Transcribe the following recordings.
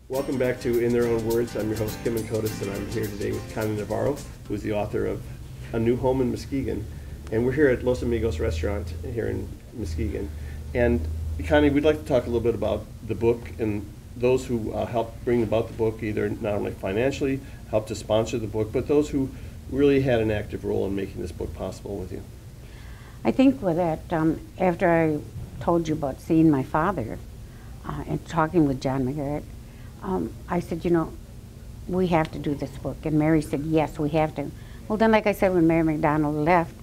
Welcome back to In Their Own Words. I'm your host, Kimon Kotos, and I'm here today with Connie Navarro, who's the author of A New Home in Muskegon. And we're here at Los Amigos restaurant here in Muskegon. And Connie, we'd like to talk a little bit about the book and those who helped bring about the book, either not only financially, helped to sponsor the book, but those who really had an active role in making this book possible with you. I think with that, after I told you about seeing my father and talking with John McGarrett, I said, you know, we have to do this book. And Mary said, yes, we have to. Well, then, like I said, when Mary McDonald left,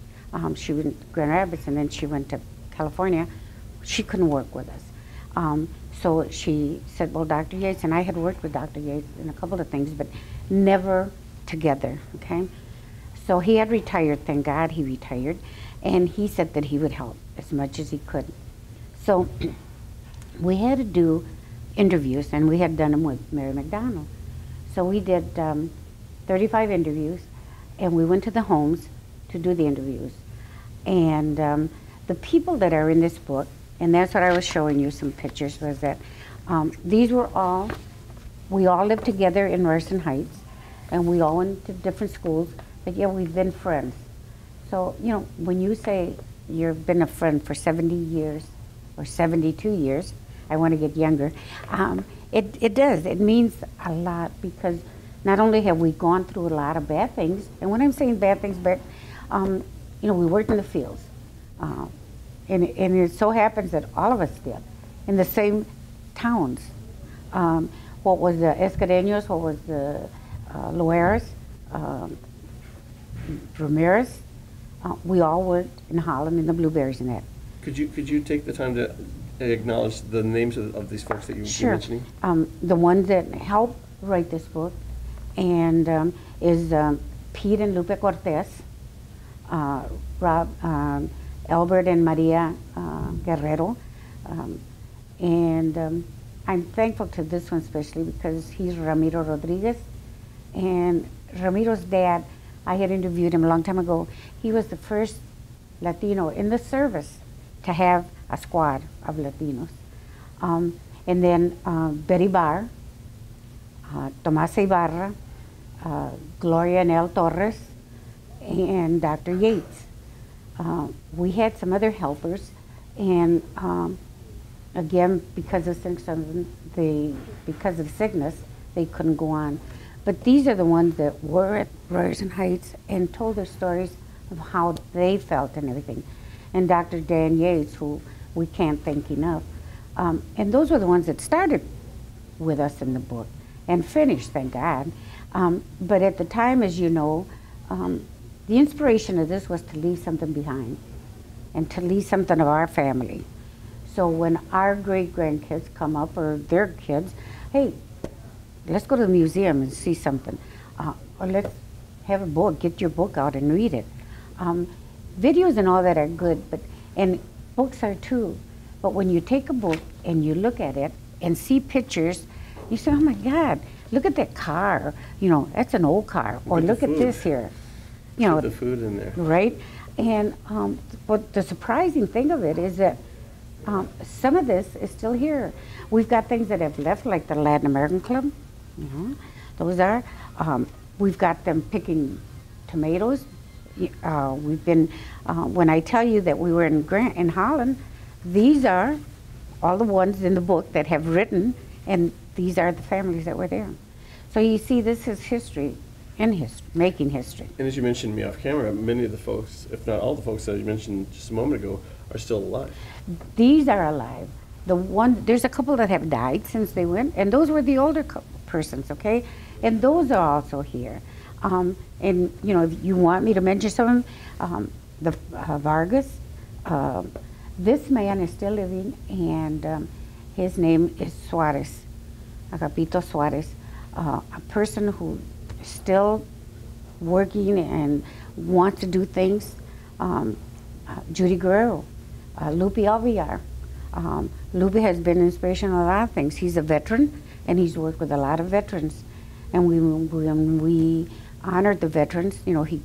she went to Grand Rapids and then she went to California. She couldn't work with us. So she said, well, Dr. Yates, and I had worked with Dr. Yates in a couple of things, but never together, okay? So he had retired, thank God he retired, and he said that he would help as much as he could. So we had to do interviews, and we had done them with Mary McDonald. So we did 35 interviews, and we went to the homes to do the interviews. And the people that are in this book, and that's what I was showing you some pictures, was that these were all, we all lived together in Ryerson Heights, and we all went to different schools, but yeah, we've been friends. So, you know, when you say you've been a friend for 70 years, or 72 years, I want to get younger, it does. It means a lot, because not only have we gone through a lot of bad things, and when I'm saying bad things, but, you know, we worked in the fields. And it so happens that all of us did, in the same towns. What was the Escadeños, what was the Loeras, Ramirez, we all worked in Holland in the blueberries and that. Could you take the time to acknowledge the names of these folks that you were mentioning? The ones that helped write this book and is Pete and Lupe Cortez, Rob, Albert and Maria Guerrero, and I'm thankful to this one especially because he's Ramiro Rodriguez, and Ramiro's dad, I had interviewed him a long time ago. He was the first Latino in the service to have a squad of Latinos. And then Betty Barr, Tomás Ibarra, Gloria Nel Torres, and Dr. Yates. We had some other helpers, and again, because of sickness, they couldn't go on. But these are the ones that were at Ryerson Heights and told their stories of how they felt and everything. And Dr. Dan Yates, who we can't thank enough. And those were the ones that started with us in the book and finished, thank God. But at the time, as you know, the inspiration of this was to leave something behind and to leave something of our family. So when our great-grandkids come up, or their kids, hey, let's go to the museum and see something. Or let's have a book, get your book out and read it. Videos and all that are good, and books are too. But when you take a book and you look at it and see pictures, you say, oh my God, look at that car. You know, that's an old car. Or look at this here. You know, the food in there. Right? And but the surprising thing of it is that some of this is still here. We've got things that have left, like the Latin American Club. Those are. We've got them picking tomatoes. We've been, when I tell you that we were in Holland, these are all the ones in the book that have written, and these are the families that were there. So you see, this is history, making history. And as you mentioned me off camera, many of the folks, if not all the folks that you mentioned just a moment ago, are still alive. These are alive. There's a couple that have died since they went, and those were the older persons, okay? And those are also here. And you know, if you want me to mention some of them, the Vargas, this man is still living, and his name is Suarez, Agapito Suarez, a person who is still working and wants to do things. Judy Guerrero, Lupe Alvillar. Lupe has been an inspiration in a lot of things. He's a veteran, and he's worked with a lot of veterans. And when we honored the veterans, you know, he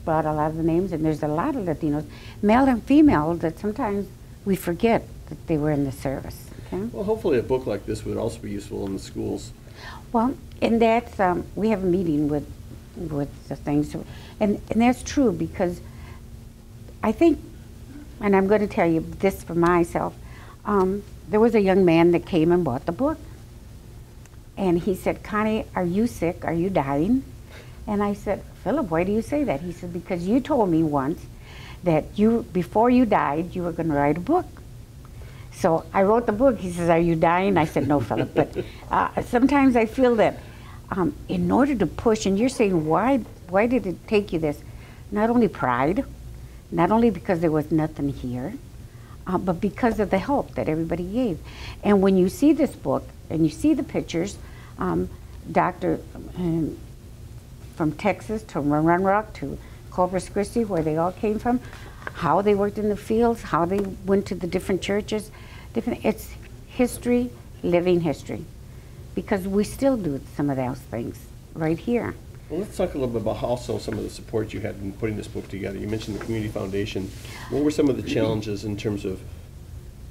brought a lot of the names, and there's a lot of Latinos, male and female, that sometimes we forget that they were in the service. Okay. Well, hopefully a book like this would also be useful in the schools. Well, and that's, we have a meeting with the things, and that's true, because I think, and I'm going to tell you this for myself, there was a young man that came and bought the book. And he said, Connie, are you sick? Are you dying? And I said, Philip, why do you say that? He said, because you told me once that before you died, you were going to write a book. So I wrote the book. He says, are you dying? I said, no, Philip. But sometimes I feel that in order to push, and you're saying, why did it take you this? Not only pride, not only because there was nothing here, but because of the help that everybody gave. And when you see this book, and you see the pictures, Dr. From Texas to Run Rock to Corpus Christi, where they all came from, how they worked in the fields, how they went to the different churches, it's history, living history, because we still do some of those things right here. Well, let's talk a little bit about also some of the support you had in putting this book together. You mentioned the Community Foundation. What were some of the challenges in terms of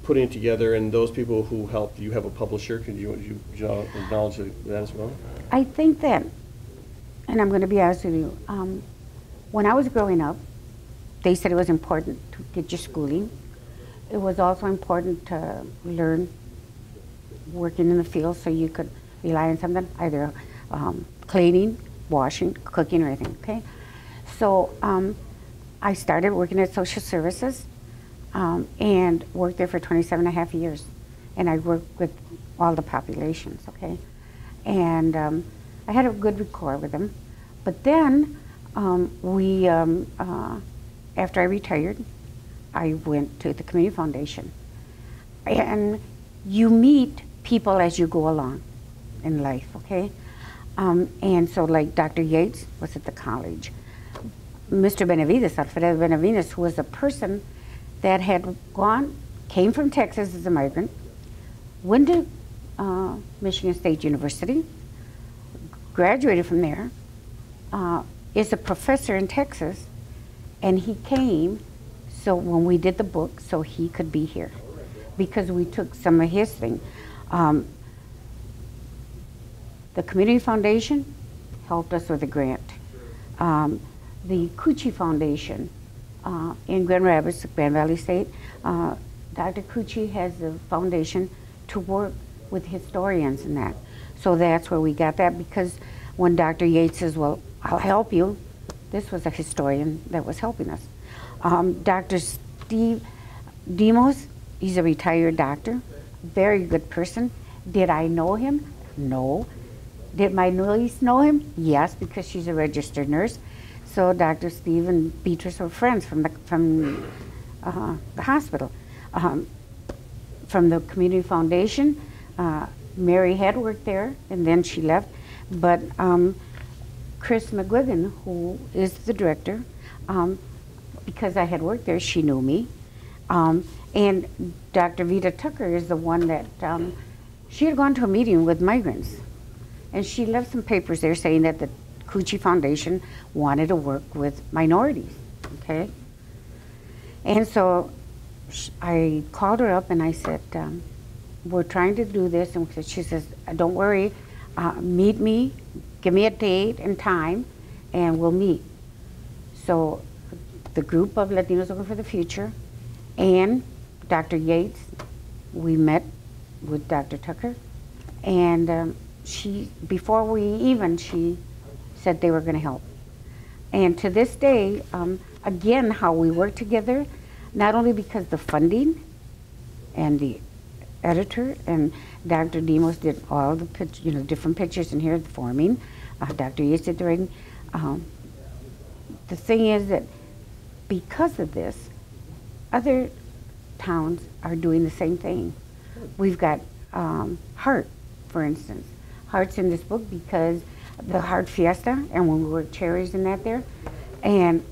putting it together, and those people who helped? You have a publisher. Could you acknowledge that as well? I think that, and I'm going to be honest with you, when I was growing up, they said it was important to get your schooling. It was also important to learn working in the field so you could rely on something, either cleaning, washing, cooking, or anything, okay? So I started working at social services and worked there for 27 and a half years. And I worked with all the populations, okay? And I had a good rapport with them. But then after I retired, I went to the Community Foundation. And you meet people as you go along in life, okay? And so like Dr. Yates was at the college. Mr. Benavides, Alfredo Benavides, who was a person that had came from Texas as a migrant, went to Michigan State University, graduated from there, is a professor in Texas, and he came so when we did the book so he could be here, because we took some of his thing. The Community Foundation helped us with a grant. The Cucci Foundation in Grand Rapids, Grand Valley State, Dr. Cucci has a foundation to work with historians and that. So that's where we got that, because when Dr. Yates says, well, I'll help you, this was a historian that was helping us. Dr. Steve Demos, he's a retired doctor, very good person. Did I know him? No. Did my niece know him? Yes, because she's a registered nurse. So Dr. Steve and Beatrice were friends from the hospital. From the Community Foundation, Mary had worked there, and then she left. But Chris McGuigan, who is the director, because I had worked there, she knew me. And Dr. Vita Tucker is the one that, she had gone to a meeting with migrants, and she left some papers there saying that the Cucci Foundation wanted to work with minorities, okay? And so I called her up and I said, we're trying to do this, and she says, don't worry, meet me, give me a date and time, and we'll meet. So the group of Latinos Looking for the Future and Dr. Yates, we met with Dr. Tucker, and before she said they were going to help. And to this day, again, how we work together, not only because the funding and the editor and Dr. Demos did all the different pictures in here, the forming, Dr. Yates did the writing. The thing is that because of this, other towns are doing the same thing. We've got Hart, for instance. Hart's in this book because the Hart Fiesta, and when we work cherries in that there. And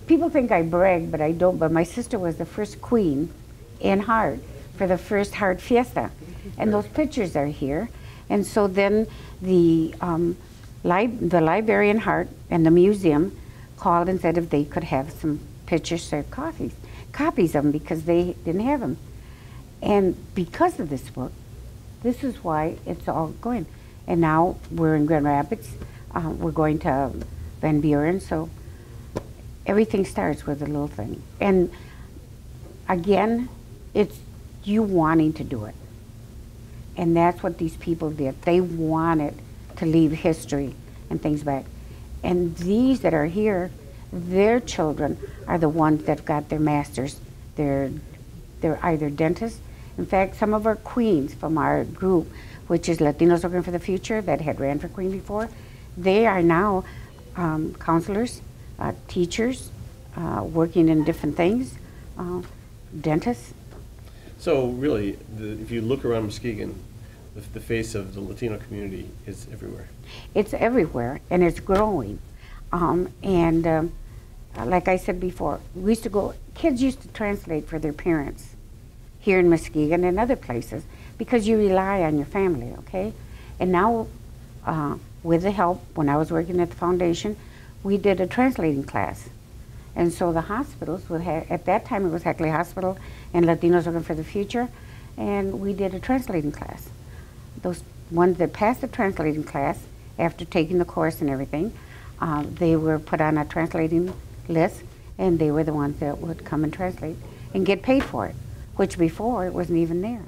people think I brag, but I don't, but my sister was the first queen in Hart for the first Hart Fiesta. And those pictures are here. And so then the library in Hart and the museum called and said if they could have some pictures or copies of them, because they didn't have them. And because of this book, this is why it's all going. And now we're in Grand Rapids. We're going to Van Buren. So everything starts with a little thing. And again, it's you wanting to do it. And that's what these people did. They wanted to leave history and things back. And these that are here, their children are the ones that got their masters. They're either dentists. In fact, some of our queens from our group, which is Latinos Working for the Future, that had ran for queen before, they are now counselors, teachers, working in different things, dentists. So really, if you look around Muskegon, the face of the Latino community is everywhere. It's everywhere, and it's growing. Like I said before, kids used to translate for their parents here in Muskegon and other places because you rely on your family, okay? And now, with the help, when I was working at the foundation, we did a translating class. And so the hospitals would have, at that time it was Heckley Hospital and Latinos Working for the Future, and we did a translating class. Those ones that passed the translating class, after taking the course and everything, they were put on a translating list, and they were the ones that would come and translate and get paid for it, which before it wasn't even there.